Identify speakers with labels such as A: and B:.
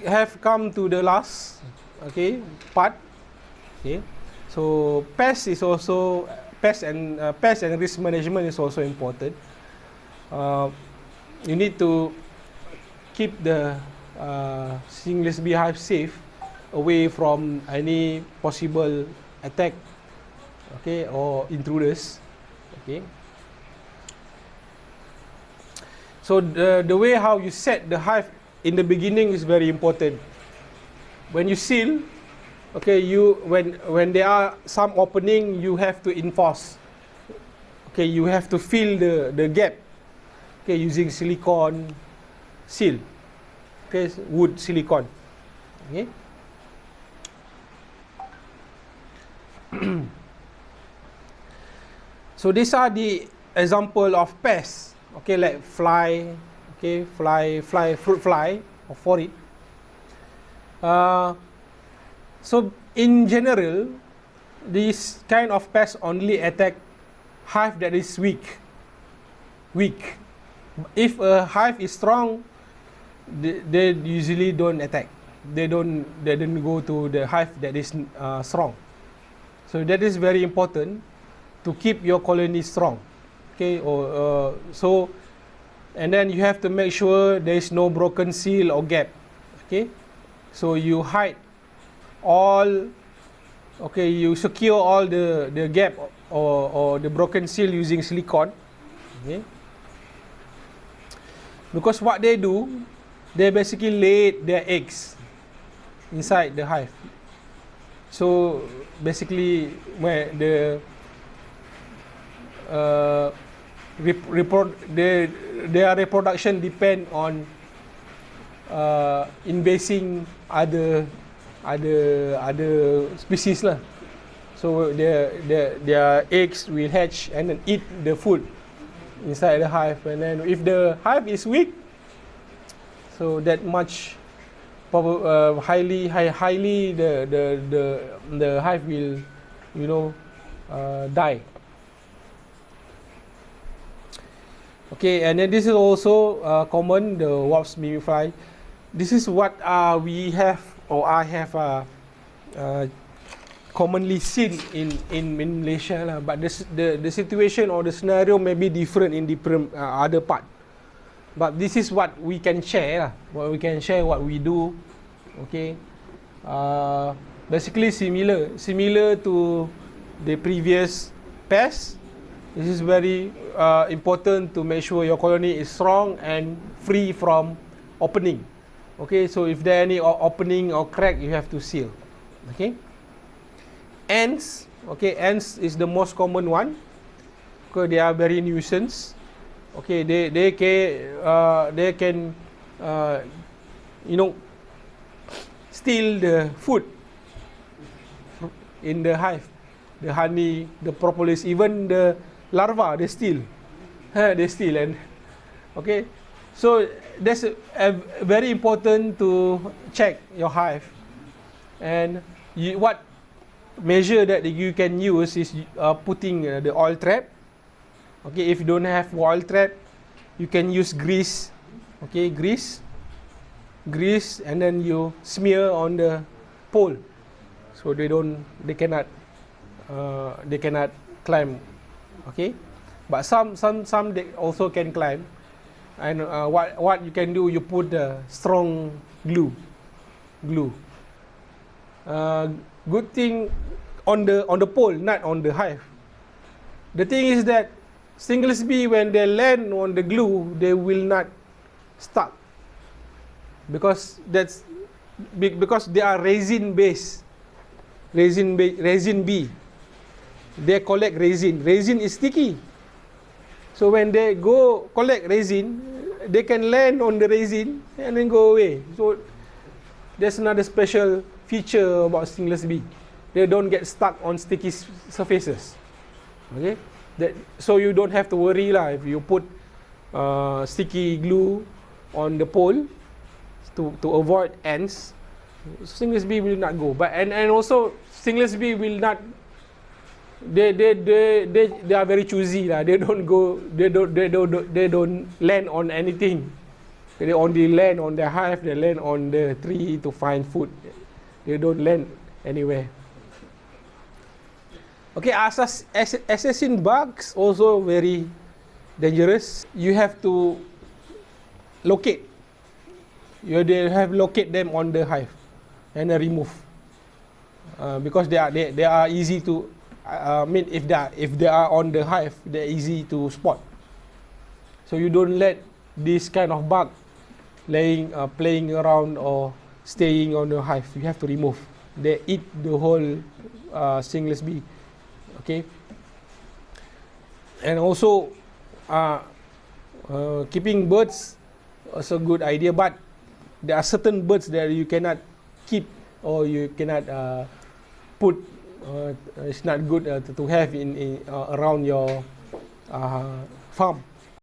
A: have come to the last, okay, part. Okay, so pest and risk management is also important. You need to keep the stingless beehive safe away from any possible attack, okay, or intruders. Okay, so the way how you set the hive in the beginning is very important. When you seal, okay, when there are some opening, you have to enforce. Okay, you have to fill the gap. Okay, using silicone seal. Okay, wood silicone. Okay. So these are the example of pests. Okay, like fly. Okay, fruit fly, or for it. So in general, this kind of pests only attack hive that is weak. If a hive is strong, they usually don't attack. They don't go to the hive that is strong. So that is very important to keep your colony strong. Okay, so, and then you have to make sure there is no broken seal or gap. Okay, so you hide all. Okay, you secure all the gap or the broken seal using silicone. Okay, because what they do, they basically lay their eggs inside the hive. So basically, where their reproduction depend on invading other species lah. So their eggs will hatch and then eat the food inside the hive, and then if the hive is weak, so that much highly the hive will, die. Okay, and then this is also common, the wasp mimic fly. This is what we have, or I have commonly seen in Malaysia lah. But the situation or the scenario may be different in different other part. But this is what we can share lah. What we can share, what we do. Okay, basically similar to the previous pest. This is very important to make sure your colony is strong and free from opening. Okay, so if there any opening or crack, you have to seal. Okay, ants. Okay, ants is the most common one because they are very nuisance. Okay, they can steal the food in the hive, the honey, the propolis, even the larva they steal. And okay, so that's very important to check your hive. And what measure that you can use is putting the oil trap. Okay, if you don't have oil trap, you can use grease. Okay, grease, and then you smear on the pole, so they cannot climb. Okay, but some they also can climb. And what you can do, you put strong glue. Good thing on the pole, not on the hive. The thing is that stingless bee, when they land on the glue, they will not stuck, because they are resin bee. They collect resin. Resin is sticky. So when they go collect resin, they can land on the resin and then go away. So there's another special feature about stingless bee. They don't get stuck on sticky surfaces. Okay, so you don't have to worry lah if you put sticky glue on the pole to avoid ants. Stingless bee will not go. But and also stingless bee will not. They are very choosy lah. They don't land on anything. They only land on the hive, they land on the tree to find food. They don't land anywhere. Okay, assassin bugs also very dangerous. You have to locate. You have locate them on the hive and remove. Because they are easy to. If they are on the hive, they're easy to spot. So you don't let this kind of bug playing around or staying on the hive. You have to remove. They eat the whole stingless bee. Okay. And also, keeping birds is a good idea, but there are certain birds that you cannot keep or you cannot put. It's not good to have in around your farm.